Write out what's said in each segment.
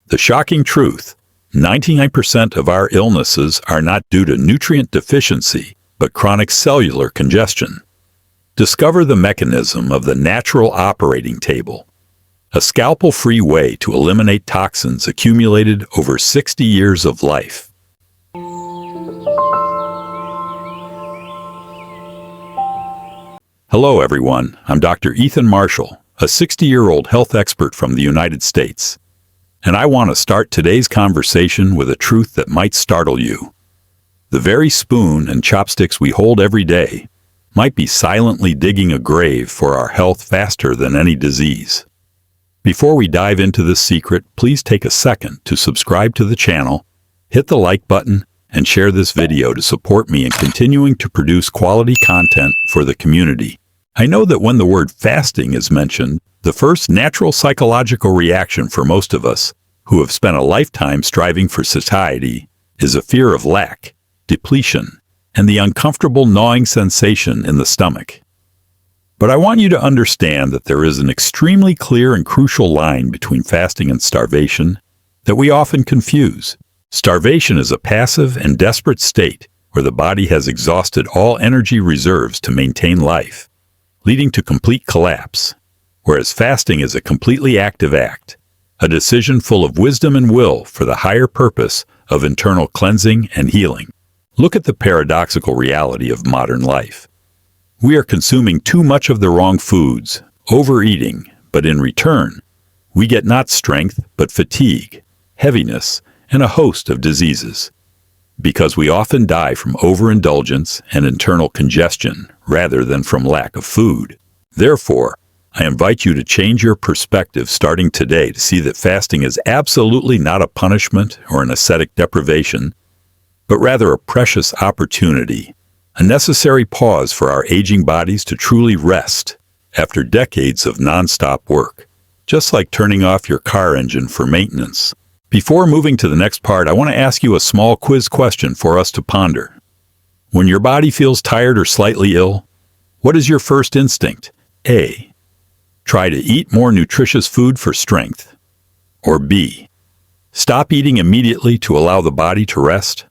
The shocking truth: 99% of our illnesses are not due to nutrient deficiency, but chronic cellular congestion. Discover the mechanism of the natural operating table, a scalpel-free way to eliminate toxins accumulated over 60 years of life. Hello everyone, I'm Dr. Ethan Marshall, a 60-year-old health expert from the United States. And I want to start today's conversation with a truth that might startle you. The very spoon and chopsticks we hold every day might be silently digging a grave for our health faster than any disease. Before we dive into this secret, please take a second to subscribe to the channel, hit the like button, and share this video to support me in continuing to produce quality content for the community. I know that when the word fasting is mentioned, the first natural psychological reaction for most of us who have spent a lifetime striving for satiety is a fear of lack, depletion, and the uncomfortable gnawing sensation in the stomach. But I want you to understand that there is an extremely clear and crucial line between fasting and starvation that we often confuse. Starvation is a passive and desperate state where the body has exhausted all energy reserves to maintain life, leading to complete collapse, whereas fasting is a completely active act, a decision full of wisdom and will for the higher purpose of internal cleansing and healing. Look at the paradoxical reality of modern life. We are consuming too much of the wrong foods, overeating, but in return, we get not strength but fatigue, heaviness, and a host of diseases. Because we often die from overindulgence and internal congestion rather than from lack of food. Therefore, I invite you to change your perspective starting today to see that fasting is absolutely not a punishment or an ascetic deprivation, but rather a precious opportunity, a necessary pause for our aging bodies to truly rest after decades of nonstop work, just like turning off your car engine for maintenance. Before moving to the next part, I want to ask you a small quiz question for us to ponder. When your body feels tired or slightly ill, what is your first instinct? A. Try to eat more nutritious food for strength. Or B. Stop eating immediately to allow the body to rest?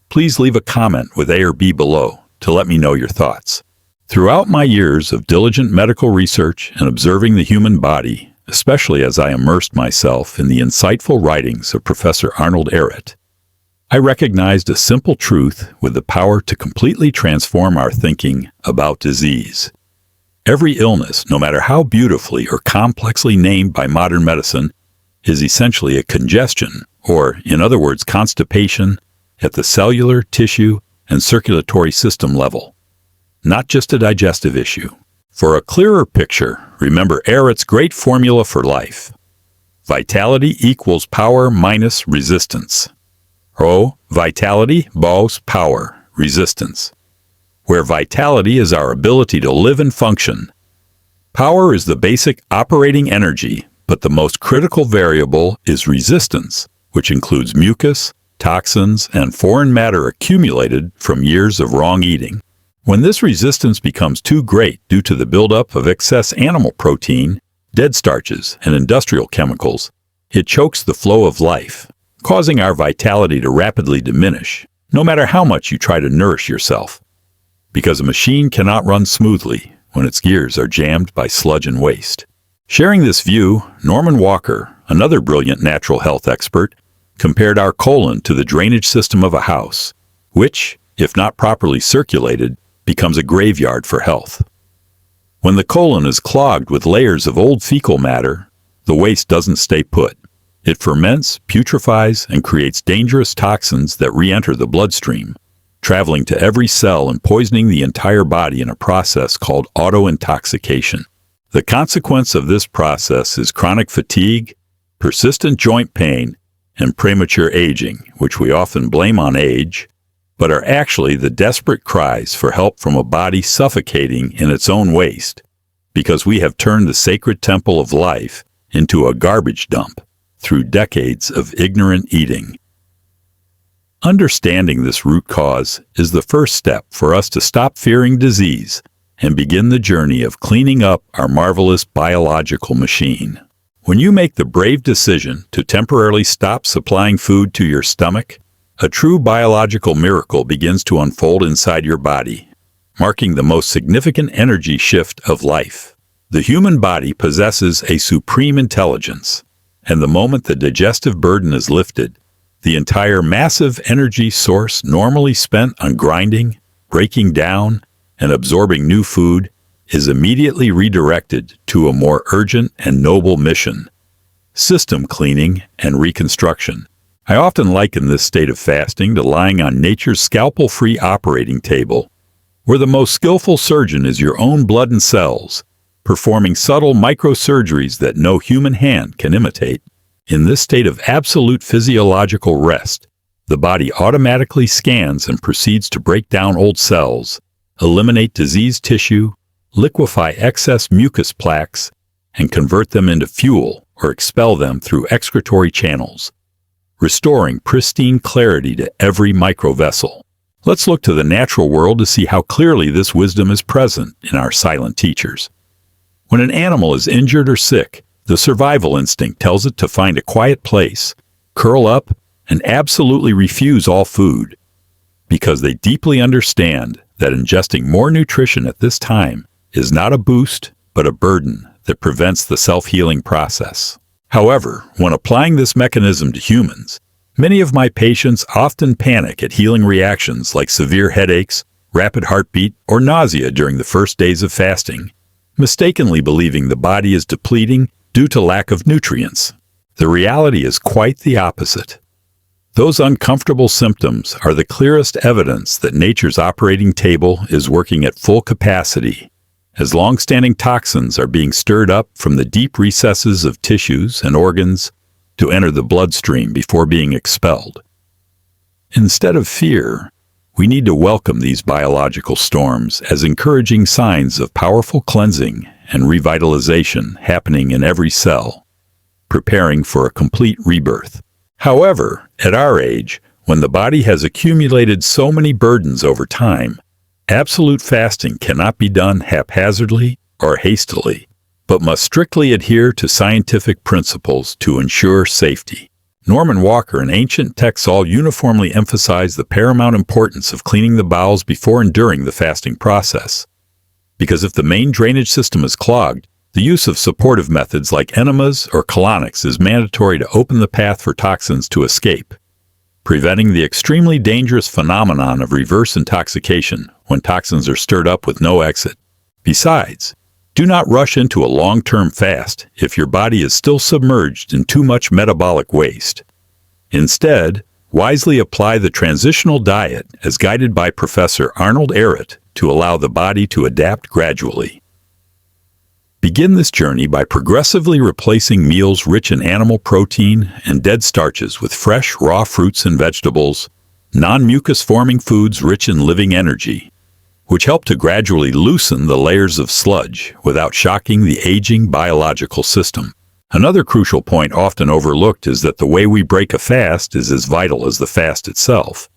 Please leave a comment with A or B below to let me know your thoughts. Throughout my years of diligent medical research and observing the human body, especially as I immersed myself in the insightful writings of Professor Arnold Ehret, I recognized a simple truth with the power to completely transform our thinking about disease. Every illness, no matter how beautifully or complexly named by modern medicine, is essentially a congestion, or, in other words, constipation, at the cellular, tissue, and circulatory system level, not just a digestive issue. For a clearer picture, remember Ehret's great formula for life. Vitality equals power minus resistance. Vitality bows power, resistance. Where vitality is our ability to live and function. Power is the basic operating energy, but the most critical variable is resistance, which includes mucus, toxins, and foreign matter accumulated from years of wrong eating. When this resistance becomes too great due to the buildup of excess animal protein, dead starches, and industrial chemicals, it chokes the flow of life, causing our vitality to rapidly diminish, no matter how much you try to nourish yourself. Because a machine cannot run smoothly when its gears are jammed by sludge and waste. Sharing this view, Norman Walker, another brilliant natural health expert, compared our colon to the drainage system of a house, which, if not properly circulated, becomes a graveyard for health. When the colon is clogged with layers of old fecal matter, the waste doesn't stay put. It ferments, putrefies, and creates dangerous toxins that re-enter the bloodstream, traveling to every cell and poisoning the entire body in a process called auto-intoxication. The consequence of this process is chronic fatigue, persistent joint pain, and premature aging, which we often blame on age, but are actually the desperate cries for help from a body suffocating in its own waste, because we have turned the sacred temple of life into a garbage dump through decades of ignorant eating. Understanding this root cause is the first step for us to stop fearing disease and begin the journey of cleaning up our marvelous biological machine. When you make the brave decision to temporarily stop supplying food to your stomach, a true biological miracle begins to unfold inside your body, marking the most significant energy shift of life. The human body possesses a supreme intelligence, and the moment the digestive burden is lifted, the entire massive energy source normally spent on grinding, breaking down, and absorbing new food is immediately redirected to a more urgent and noble mission: system cleaning and reconstruction. I often liken this state of fasting to lying on nature's scalpel-free operating table, where the most skillful surgeon is your own blood and cells, performing subtle microsurgeries that no human hand can imitate. In this state of absolute physiological rest, the body automatically scans and proceeds to break down old cells, eliminate diseased tissue, liquefy excess mucus plaques, and convert them into fuel or expel them through excretory channels, restoring pristine clarity to every microvessel. Let's look to the natural world to see how clearly this wisdom is present in our silent teachers. When an animal is injured or sick, the survival instinct tells it to find a quiet place, curl up, and absolutely refuse all food, because they deeply understand that ingesting more nutrition at this time is not a boost, but a burden that prevents the self-healing process. However, when applying this mechanism to humans, many of my patients often panic at healing reactions like severe headaches, rapid heartbeat, or nausea during the first days of fasting, mistakenly believing the body is depleting due to lack of nutrients. The reality is quite the opposite. Those uncomfortable symptoms are the clearest evidence that nature's operating table is working at full capacity, as long-standing toxins are being stirred up from the deep recesses of tissues and organs to enter the bloodstream before being expelled. Instead of fear, we need to welcome these biological storms as encouraging signs of powerful cleansing and revitalization happening in every cell, preparing for a complete rebirth. However, at our age, when the body has accumulated so many burdens over time, absolute fasting cannot be done haphazardly or hastily, but must strictly adhere to scientific principles to ensure safety. Norman Walker and ancient texts all uniformly emphasize the paramount importance of cleaning the bowels before and during the fasting process, because if the main drainage system is clogged, the use of supportive methods like enemas or colonics is mandatory to open the path for toxins to escape, preventing the extremely dangerous phenomenon of reverse intoxication when toxins are stirred up with no exit. Besides, do not rush into a long-term fast if your body is still submerged in too much metabolic waste. Instead, wisely apply the transitional diet as guided by Professor Arnold Ehret to allow the body to adapt gradually. Begin this journey by progressively replacing meals rich in animal protein and dead starches with fresh, raw fruits and vegetables, non-mucus-forming foods rich in living energy, which help to gradually loosen the layers of sludge without shocking the aging biological system. Another crucial point often overlooked is that the way we break a fast is as vital as the fast itself,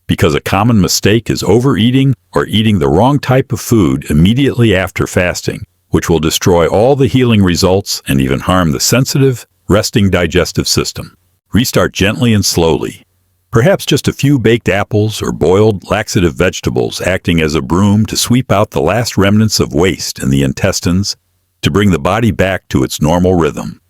because a common mistake is overeating or eating the wrong type of food immediately after fasting, which will destroy all the healing results and even harm the sensitive, resting digestive system. Restart gently and slowly. Perhaps just a few baked apples or boiled, laxative vegetables acting as a broom to sweep out the last remnants of waste in the intestines to bring the body back to its normal rhythm.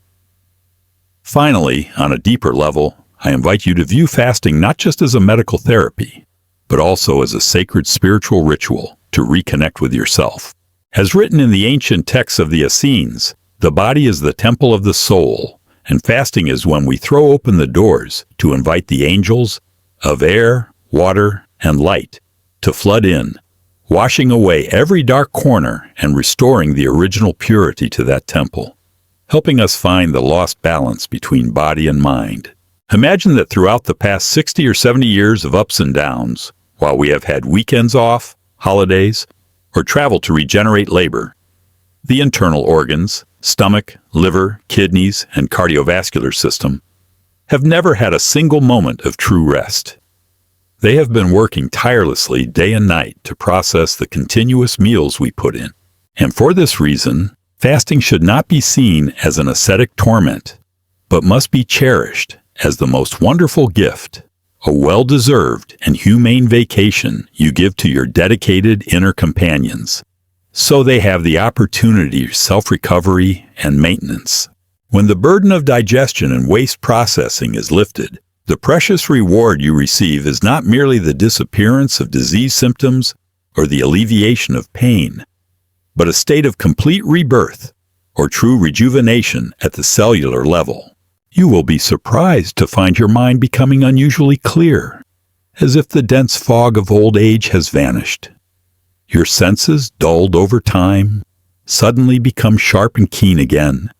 Finally, on a deeper level, I invite you to view fasting not just as a medical therapy, but also as a sacred spiritual ritual to reconnect with yourself. As written in the ancient texts of the Essenes, the body is the temple of the soul, and fasting is when we throw open the doors to invite the angels of air, water, and light to flood in, washing away every dark corner and restoring the original purity to that temple, helping us find the lost balance between body and mind. Imagine that throughout the past 60 or 70 years of ups and downs, while we have had weekends off, holidays, or travel to regenerate labor, the internal organs, stomach, liver, kidneys, and cardiovascular system, have never had a single moment of true rest. They have been working tirelessly day and night to process the continuous meals we put in. And for this reason, Fasting should not be seen as an ascetic torment, but must be cherished as the most wonderful gift, a well-deserved and humane vacation you give to your dedicated inner companions, so they have the opportunity for self-recovery and maintenance. When the burden of digestion and waste processing is lifted, the precious reward you receive is not merely the disappearance of disease symptoms or the alleviation of pain, but a state of complete rebirth or true rejuvenation at the cellular level. You will be surprised to find your mind becoming unusually clear, as if the dense fog of old age has vanished. Your senses, dulled over time, suddenly become sharp and keen again,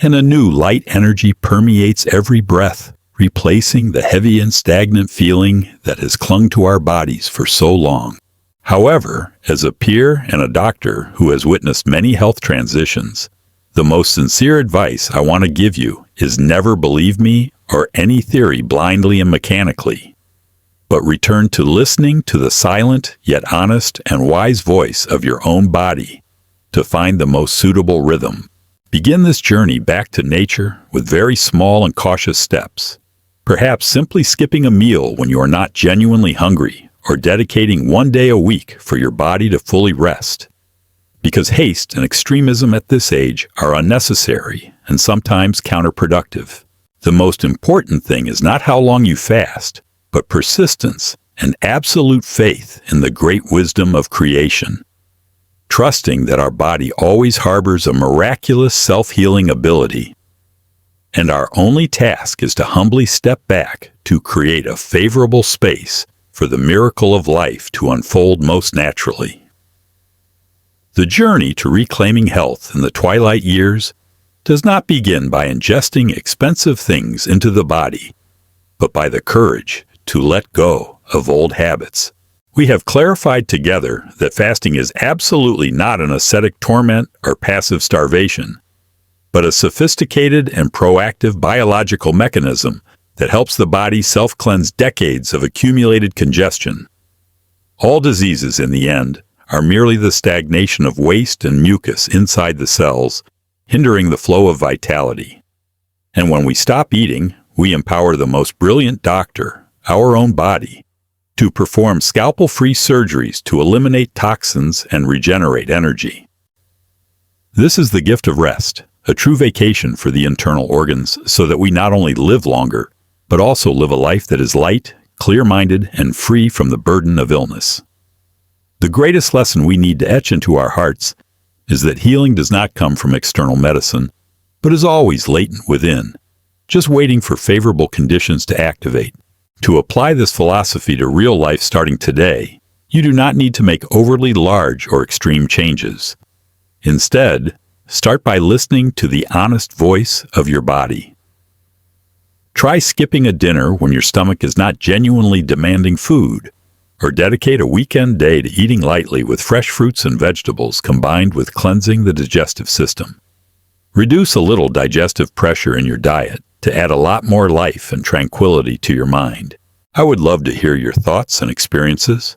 and a new light energy permeates every breath, replacing the heavy and stagnant feeling that has clung to our bodies for so long. However, as a peer and a doctor who has witnessed many health transitions, the most sincere advice I want to give you is never believe me or any theory blindly and mechanically, but return to listening to the silent yet honest and wise voice of your own body to find the most suitable rhythm. Begin this journey back to nature with very small and cautious steps, perhaps simply skipping a meal when you are not genuinely hungry, or dedicating one day a week for your body to fully rest. Because haste and extremism at this age are unnecessary and sometimes counterproductive. The most important thing is not how long you fast, but persistence and absolute faith in the great wisdom of creation. Trusting that our body always harbors a miraculous self-healing ability, and our only task is to humbly step back to create a favorable space for the miracle of life to unfold most naturally. The journey to reclaiming health in the twilight years does not begin by ingesting expensive things into the body, but by the courage to let go of old habits. We have clarified together that fasting is absolutely not an ascetic torment or passive starvation, but a sophisticated and proactive biological mechanism that helps the body self-cleanse decades of accumulated congestion. All diseases, in the end, are merely the stagnation of waste and mucus inside the cells, hindering the flow of vitality. And when we stop eating, we empower the most brilliant doctor, our own body, to perform scalpel-free surgeries to eliminate toxins and regenerate energy. This is the gift of rest, a true vacation for the internal organs, so that we not only live longer, but also live a life that is light, clear-minded, and free from the burden of illness. The greatest lesson we need to etch into our hearts is that healing does not come from external medicine, but is always latent within, just waiting for favorable conditions to activate. To apply this philosophy to real life starting today, you do not need to make overly large or extreme changes. Instead, start by listening to the honest voice of your body. Try skipping a dinner when your stomach is not genuinely demanding food, or dedicate a weekend day to eating lightly with fresh fruits and vegetables combined with cleansing the digestive system. Reduce a little digestive pressure in your diet to add a lot more life and tranquility to your mind. I would love to hear your thoughts and experiences.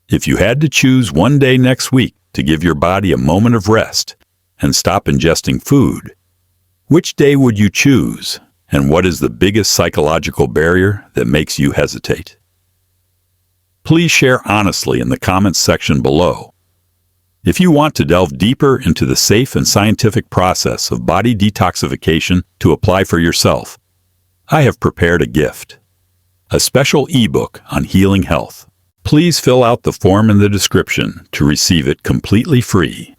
If you had to choose one day next week to give your body a moment of rest and stop ingesting food, which day would you choose, and what is the biggest psychological barrier that makes you hesitate? Please share honestly in the comments section below. If you want to delve deeper into the safe and scientific process of body detoxification to apply for yourself, I have prepared a gift, a special ebook on healing health. Please fill out the form in the description to receive it completely free.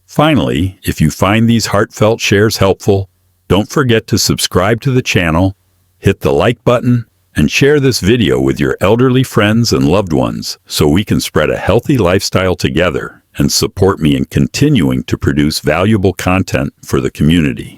Finally, if you find these heartfelt shares helpful, don't forget to subscribe to the channel, hit the like button, and share this video with your elderly friends and loved ones so we can spread a healthy lifestyle together and support me in continuing to produce valuable content for the community.